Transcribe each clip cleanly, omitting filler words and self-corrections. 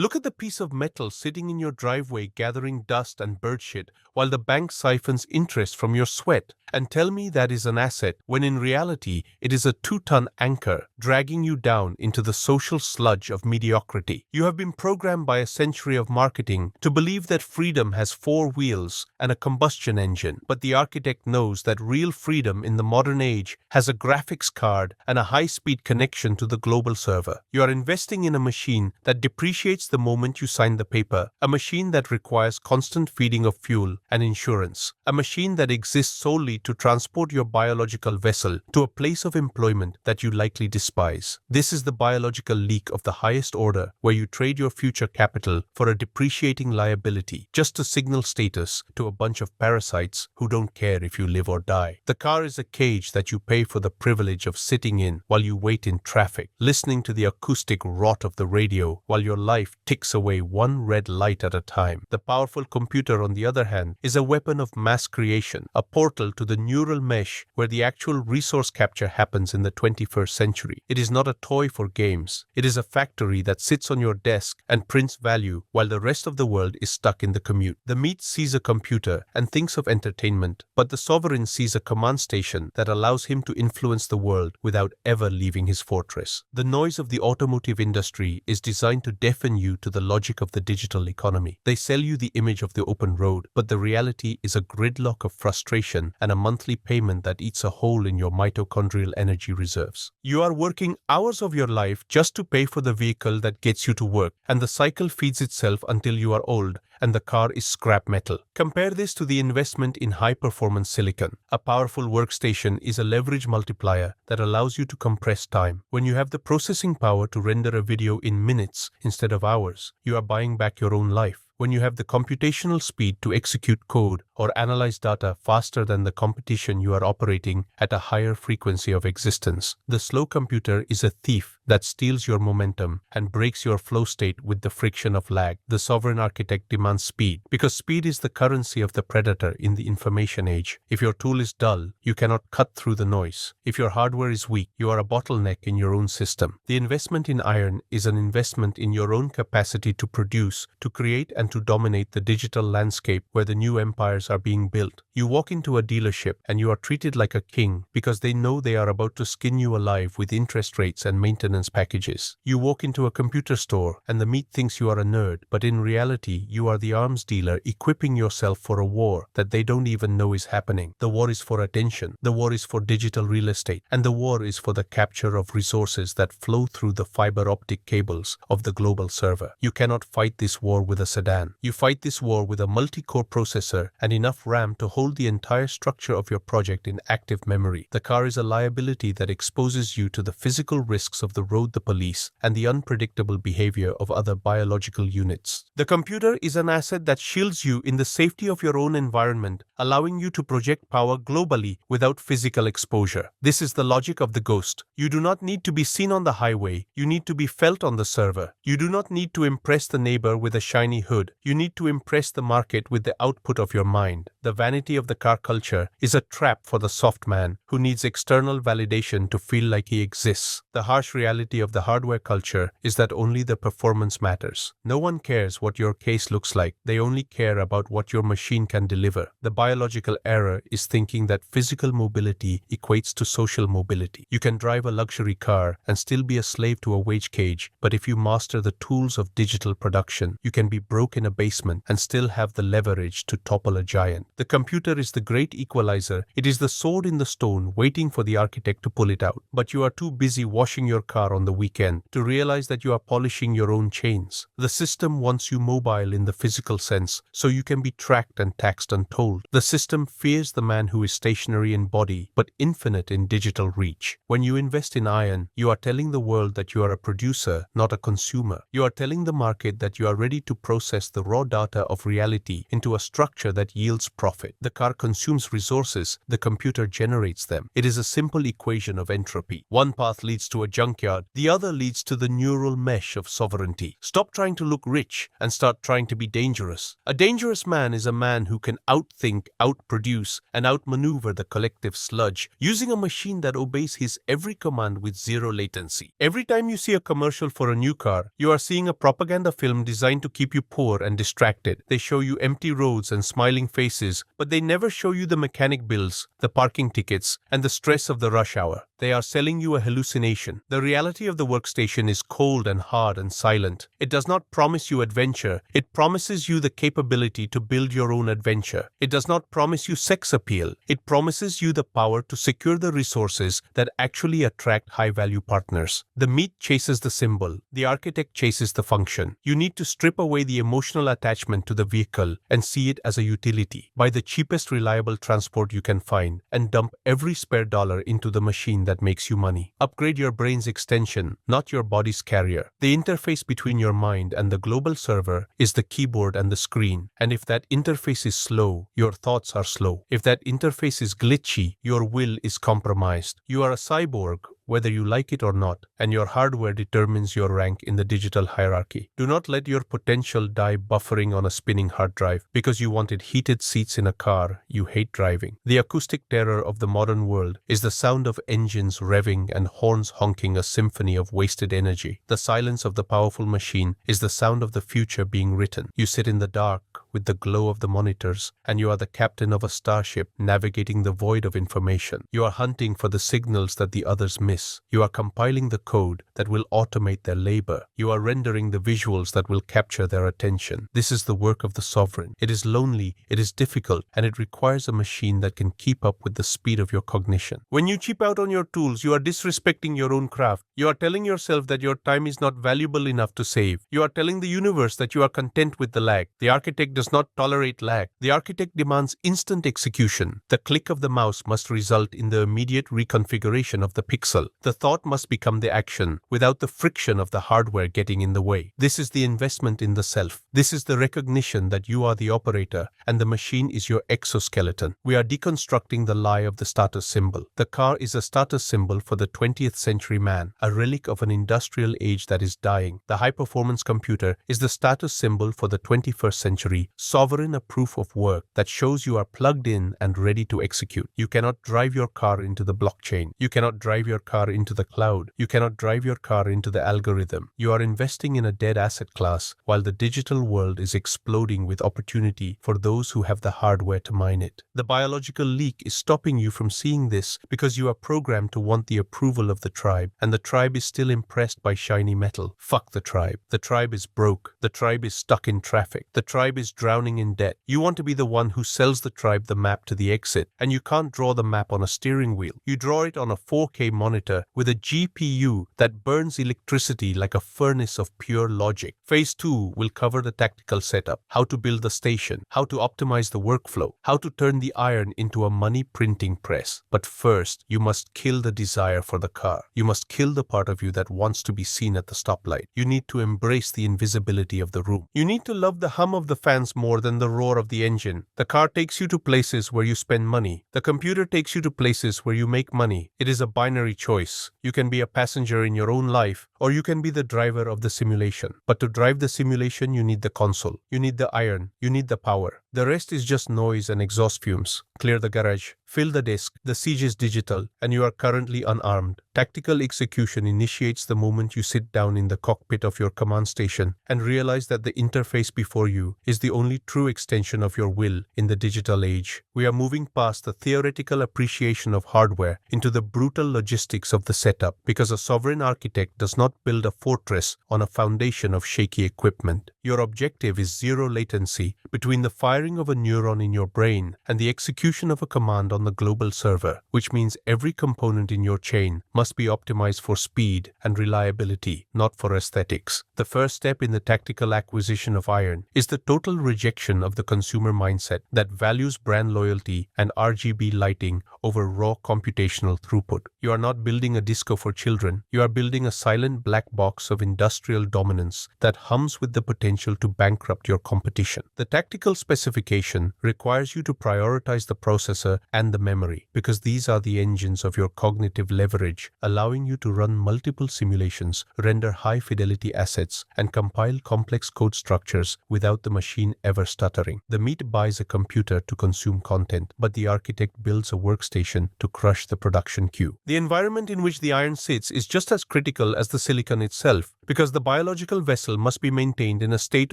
Look at the piece of metal sitting in your driveway gathering dust and bird shit while the bank siphons interest from your sweat, and tell me that is an asset when in reality it is a 2-ton anchor dragging you down into the social sludge of mediocrity. You have been programmed by a century of marketing to believe that freedom has 4 wheels and a combustion engine, but the architect knows that real freedom in the modern age has a graphics card and a high-speed connection to the global server. You are investing in a machine that depreciates the moment you sign the paper, a machine that requires constant feeding of fuel and insurance, a machine that exists solely to transport your biological vessel to a place of employment that you likely despise. This is the biological leak of the highest order, where you trade your future capital for a depreciating liability just to signal status to a bunch of parasites who don't care if you live or die. The car is a cage that you pay for the privilege of sitting in while you wait in traffic, listening to the acoustic rot of the radio while your life ticks away one red light at a time. The powerful computer, on the other hand, is a weapon of mass creation, a portal to the neural mesh where the actual resource capture happens in the 21st century. It is not a toy for games. It is a factory that sits on your desk and prints value while the rest of the world is stuck in the commute. The meat sees a computer and thinks of entertainment, but the sovereign sees a command station that allows him to influence the world without ever leaving his fortress. The noise of the automotive industry is designed to deafen you to the logic of the digital economy. They sell you the image of the open road, but the reality is a gridlock of frustration and a monthly payment that eats a hole in your mitochondrial energy reserves. You are working hours of your life just to pay for the vehicle that gets you to work, and the cycle feeds itself until you are old and the car is scrap metal. Compare this to the investment in high-performance silicon. A powerful workstation is a leverage multiplier that allows you to compress time. When you have the processing power to render a video in minutes instead of hours, you are buying back your own life. When you have the computational speed to execute code or analyze data faster than the competition, you are operating at a higher frequency of existence. The slow computer is a thief that steals your momentum and breaks your flow state with the friction of lag. The sovereign architect demands speed, because speed is the currency of the predator in the information age. If your tool is dull, you cannot cut through the noise. If your hardware is weak, you are a bottleneck in your own system. The investment in iron is an investment in your own capacity to produce, to create, and to dominate the digital landscape where the new empires are being built. You walk into a dealership and you are treated like a king because they know they are about to skin you alive with interest rates and maintenance packages. You walk into a computer store and the meat thinks you are a nerd, but in reality you are the arms dealer equipping yourself for a war that they don't even know is happening. The war is for attention, the war is for digital real estate, and the war is for the capture of resources that flow through the fiber optic cables of the global server. You cannot fight this war with a sedan. You fight this war with a multi-core processor and enough RAM to hold the entire structure of your project in active memory. The car is a liability that exposes you to the physical risks of the road, the police, and the unpredictable behavior of other biological units. The computer is an asset that shields you in the safety of your own environment, allowing you to project power globally without physical exposure. This is the logic of the ghost. You do not need to be seen on the highway. You need to be felt on the server. You do not need to impress the neighbor with a shiny hood. You need to impress the market with the output of your mind. The vanity of the car culture is a trap for the soft man who needs external validation to feel like he exists. The harsh reality of the hardware culture is that only the performance matters. No one cares what your case looks like. They only care about what your machine can deliver. The biological error is thinking that physical mobility equates to social mobility. You can drive a luxury car and still be a slave to a wage cage, but if you master the tools of digital production, you can be broke in a basement and still have the leverage to topple a giant. The computer is the great equalizer. It is the sword in the stone waiting for the architect to pull it out. But you are too busy washing your car on the weekend to realize that you are polishing your own chains. The system wants you mobile in the physical sense, so you can be tracked and taxed untold. The system fears the man who is stationary in body, but infinite in digital reach. When you invest in iron, you are telling the world that you are a producer, not a consumer. You are telling the market that you are ready to process the raw data of reality into a structure that yields profit. The car consumes resources, the computer generates them. It is a simple equation of entropy. One path leads to a junkyard courtyard. The other leads to the neural mesh of sovereignty. Stop trying to look rich and start trying to be dangerous. A dangerous man is a man who can outthink, outproduce, and outmaneuver the collective sludge using a machine that obeys his every command with zero latency. Every time you see a commercial for a new car, you are seeing a propaganda film designed to keep you poor and distracted. They show you empty roads and smiling faces, but they never show you the mechanic bills, the parking tickets, and the stress of the rush hour. They are selling you a hallucination. The reality of the workstation is cold and hard and silent. It does not promise you adventure. It promises you the capability to build your own adventure. It does not promise you sex appeal. It promises you the power to secure the resources that actually attract high-value partners. The meat chases the symbol. The architect chases the function. You need to strip away the emotional attachment to the vehicle and see it as a utility. Buy the cheapest reliable transport you can find and dump every spare dollar into the machine that makes you money. Upgrade your brain's extension, not your body's carrier. The interface between your mind and the global server is the keyboard and the screen. And if that interface is slow, your thoughts are slow. If that interface is glitchy, your will is compromised. You are a cyborg, whether you like it or not, and your hardware determines your rank in the digital hierarchy. Do not let your potential die buffering on a spinning hard drive because you wanted heated seats in a car you hate driving. The acoustic terror of the modern world is the sound of engines revving and horns honking, a symphony of wasted energy. The silence of the powerful machine is the sound of the future being written. You sit in the dark with the glow of the monitors, and you are the captain of a starship navigating the void of information. You are hunting for the signals that the others miss. You are compiling the code that will automate their labor. You are rendering the visuals that will capture their attention. This is the work of the sovereign. It is lonely, it is difficult, and it requires a machine that can keep up with the speed of your cognition. When you cheap out on your tools, you are disrespecting your own craft. You are telling yourself that your time is not valuable enough to save. You are telling the universe that you are content with the lag. The architect does not tolerate lag. The architect demands instant execution. The click of the mouse must result in the immediate reconfiguration of the pixel. The thought must become the action, without the friction of the hardware getting in the way. This is the investment in the self. This is the recognition that you are the operator and the machine is your exoskeleton. We are deconstructing the lie of the status symbol. The car is a status symbol for the 20th century man, a relic of an industrial age that is dying. The high-performance computer is the status symbol for the 21st century, sovereign, a proof of work that shows you are plugged in and ready to execute. You cannot drive your car into the blockchain. You cannot drive your car into the cloud. You cannot drive your car into the algorithm. You are investing in a dead asset class while the digital world is exploding with opportunity for those who have the hardware to mine it. The biological leak is stopping you from seeing this because you are programmed to want the approval of the tribe, and the tribe is still impressed by shiny metal. Fuck the tribe. The tribe is broke. The tribe is stuck in traffic. The tribe is drowning in debt. You want to be the one who sells the tribe the map to the exit, and you can't draw the map on a steering wheel. You draw it on a 4K monitor with a GPU that burns electricity like a furnace of pure logic. Phase 2 will cover the tactical setup, how to build the station, how to optimize the workflow, how to turn the iron into a money printing press. But first, you must kill the desire for the car. You must kill the part of you that wants to be seen at the stoplight. You need to embrace the invisibility of the room. You need to love the hum of the fans more than the roar of the engine. The car takes you to places where you spend money. The computer takes you to places where you make money. It is a binary choice. You can be a passenger in your own life, or you can be the driver of the simulation. But to drive the simulation, you need the console. You need the iron. You need the power. The rest is just noise and exhaust fumes. Clear the garage. Fill the disk. The siege is digital, and you are currently unarmed. Tactical execution initiates the moment you sit down in the cockpit of your command station and realize that the interface before you is the only true extension of your will in the digital age. We are moving past the theoretical appreciation of hardware into the brutal logistics of the setup, because a sovereign architect does not build a fortress on a foundation of shaky equipment. Your objective is zero latency between the firing of a neuron in your brain and the execution of a command on the global server, which means every component in your chain must be optimized for speed and reliability, not for aesthetics. The first step in the tactical acquisition of iron is the total rejection of the consumer mindset that values brand loyalty and RGB lighting over raw computational throughput. You are not building a disco for children. You are building a silent black box of industrial dominance that hums with the potential potential to bankrupt your competition. The tactical specification requires you to prioritize the processor and the memory, because these are the engines of your cognitive leverage, allowing you to run multiple simulations, render high-fidelity assets, and compile complex code structures without the machine ever stuttering. The meat buys a computer to consume content, but the architect builds a workstation to crush the production queue. The environment in which the iron sits is just as critical as the silicon itself, because the biological vessel must be maintained in a state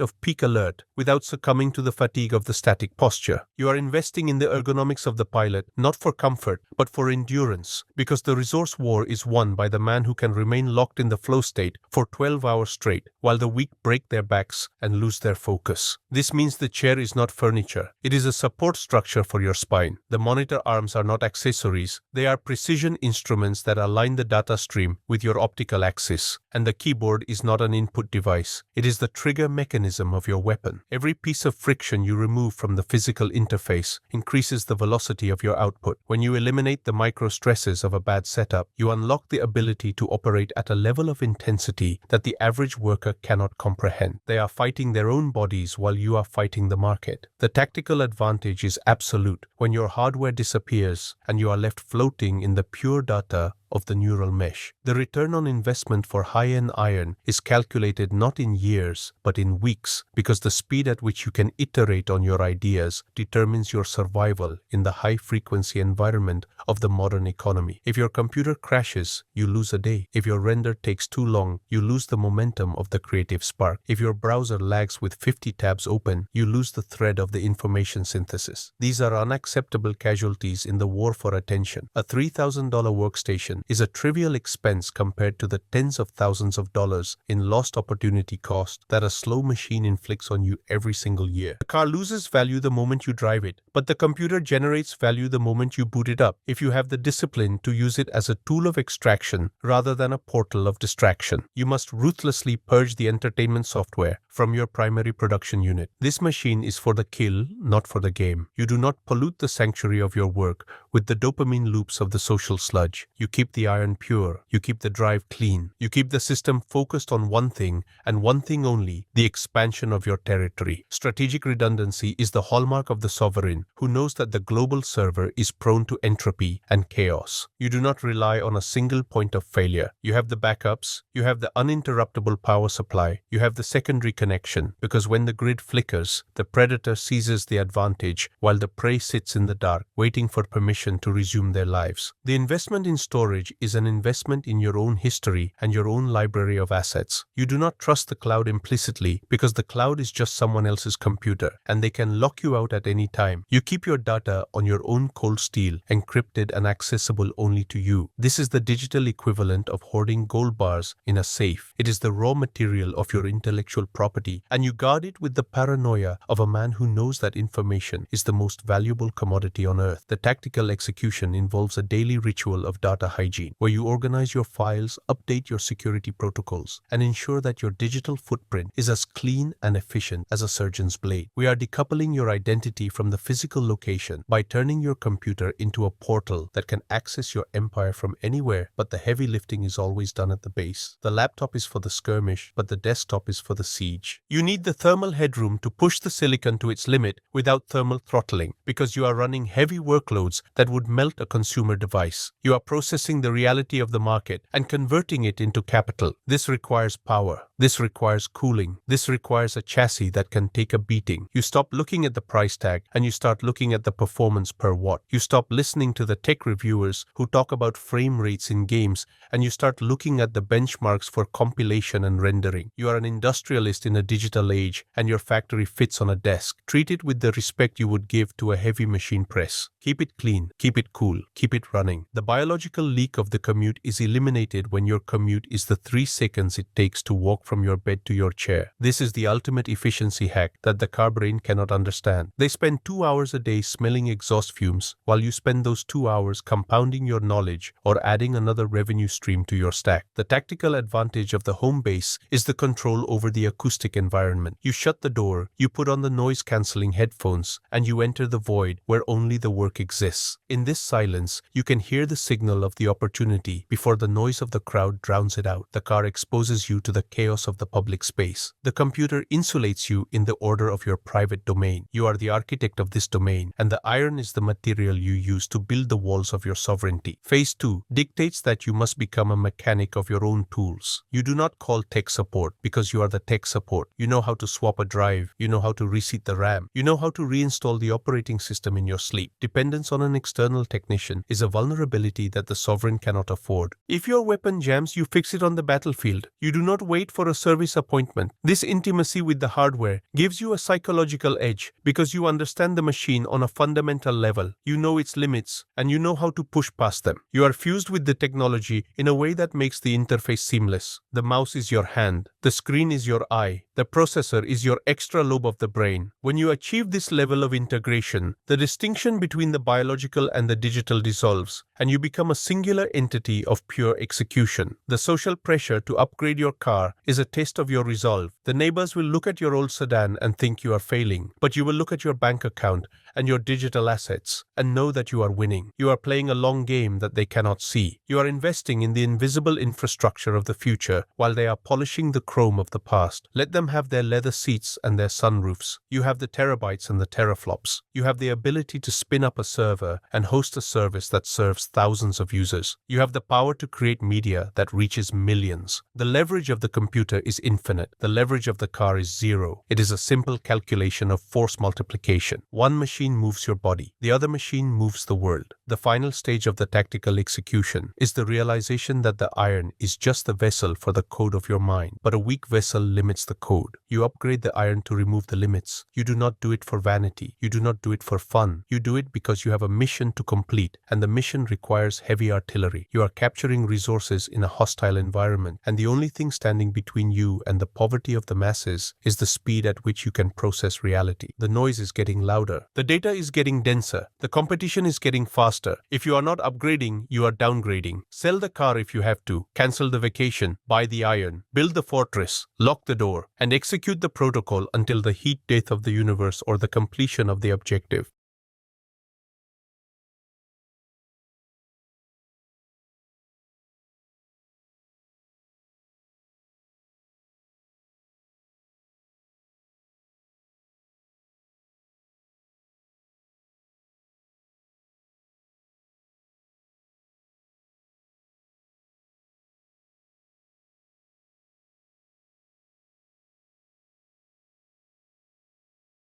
of peak alert without succumbing to the fatigue of the static posture. You are investing in the ergonomics of the pilot, not for comfort, but for endurance, because the resource war is won by the man who can remain locked in the flow state for 12 hours straight, while the weak break their backs and lose their focus. This means the chair is not furniture. It is a support structure for your spine. The monitor arms are not accessories. They are precision instruments that align the data stream with your optical axis. And the keyboard is not an input device. It is the trigger mechanism of your weapon. Every piece of friction you remove from the physical interface increases the velocity of your output. When you eliminate the micro stresses of a bad setup, you unlock the ability to operate at a level of intensity that the average worker cannot comprehend. They are fighting their own bodies while you are fighting the market. The tactical advantage is absolute when your hardware disappears and you are left floating in the pure data of the neural mesh. The return on investment for high-end iron is calculated not in years, but in weeks, because the speed at which you can iterate on your ideas determines your survival in the high-frequency environment of the modern economy. If your computer crashes, you lose a day. If your render takes too long, you lose the momentum of the creative spark. If your browser lags with 50 tabs open, you lose the thread of the information synthesis. These are unacceptable casualties in the war for attention. A $3,000 workstation is a trivial expense compared to the tens of thousands of dollars in lost opportunity cost that a slow machine inflicts on you every single year. The car loses value the moment you drive it, but the computer generates value the moment you boot it up, if you have the discipline to use it as a tool of extraction rather than a portal of distraction. You must ruthlessly purge the entertainment software from your primary production unit. This machine is for the kill, not for the game. You do not pollute the sanctuary of your work with the dopamine loops of the social sludge. You keep the iron pure. You keep the drive clean. You keep the system focused on one thing and one thing only, the expansion of your territory. Strategic redundancy is the hallmark of the sovereign who knows that the global server is prone to entropy and chaos. You do not rely on a single point of failure. You have the backups. You have the uninterruptible power supply. You have the secondary connection, because when the grid flickers, the predator seizes the advantage while the prey sits in the dark, waiting for permission to resume their lives. The investment in storage is an investment in your own history and your own library of assets. You do not trust the cloud implicitly because the cloud is just someone else's computer and they can lock you out at any time. You keep your data on your own cold steel, encrypted and accessible only to you. This is the digital equivalent of hoarding gold bars in a safe. It is the raw material of your intellectual property, and you guard it with the paranoia of a man who knows that information is the most valuable commodity on earth. The tactical execution involves a daily ritual of data hygiene, where you organize your files, update your security protocols, and ensure that your digital footprint is as clean and efficient as a surgeon's blade. We are decoupling your identity from the physical location by turning your computer into a portal that can access your empire from anywhere, but the heavy lifting is always done at the base. The laptop is for the skirmish, but the desktop is for the siege. You need the thermal headroom to push the silicon to its limit without thermal throttling, because you are running heavy workloads that would melt a consumer device. You are processing the reality of the market and converting it into capital. This requires power. This requires cooling. This requires a chassis that can take a beating. You stop looking at the price tag and you start looking at the performance per watt. You stop listening to the tech reviewers who talk about frame rates in games and you start looking at the benchmarks for compilation and rendering. You are an industrialist in a digital age and your factory fits on a desk. Treat it with the respect you would give to a heavy machine press. Keep it clean, keep it cool, keep it running. The biological leak of the commute is eliminated when your commute is the 3 seconds it takes to walk from your bed to your chair. This is the ultimate efficiency hack that the car brain cannot understand. They spend 2 hours a day smelling exhaust fumes, while you spend those 2 hours compounding your knowledge or adding another revenue stream to your stack. The tactical advantage of the home base is the control over the acoustic environment. You shut the door, you put on the noise-canceling headphones, and you enter the void where only the work exists. In this silence, you can hear the signal of the opportunity before the noise of the crowd drowns it out. The car exposes you to the chaos of the public space. The computer insulates you in the order of your private domain. You are the architect of this domain, and the iron is the material you use to build the walls of your sovereignty. Phase 2 dictates that you must become a mechanic of your own tools. You do not call tech support because you are the tech support. You know how to swap a drive. You know how to reseat the RAM. You know how to reinstall the operating system in your sleep. Dependence on an external technician is a vulnerability that the sovereign cannot afford. If your weapon jams, you fix it on the battlefield. You do not wait for a service appointment. This intimacy with the hardware gives you a psychological edge because you understand the machine on a fundamental level. You know its limits, and you know how to push past them. You are fused with the technology in a way that makes the interface seamless. The mouse is your hand. The screen is your eye. The processor is your extra lobe of the brain. When you achieve this level of integration, the distinction between the biological and the digital dissolves, and you become a singular entity of pure execution. The social pressure to upgrade your car is a test of your resolve. The neighbors will look at your old sedan and think you are failing, but you will look at your bank account and your digital assets and know that you are winning. You are playing a long game that they cannot see. You are investing in the invisible infrastructure of the future while they are polishing the chrome of the past. Let them have their leather seats and their sunroofs. You have the terabytes and the teraflops. You have the ability to spin up a server and host a service that serves thousands of users. You have the power to create media that reaches millions. The leverage of the computer is infinite. The leverage of the car is zero. It is a simple calculation of force multiplication. One machine moves your body. The other machine moves the world. The final stage of the tactical execution is the realization that the iron is just the vessel for the code of your mind, but a weak vessel limits the code. You upgrade the iron to remove the limits. You do not do it for vanity. You do not do it for fun. You do it because you have a mission to complete, and the mission requires heavy artillery. You are capturing resources in a hostile environment, and the only thing standing between you and the poverty of the masses is the speed at which you can process reality. The noise is getting louder. The data is getting denser. The competition is getting faster. If you are not upgrading, you are downgrading. Sell the car if you have to. Cancel the vacation. Buy the iron. Build the fortress. Lock the door. And execute the protocol until the heat death of the universe or the completion of the objective.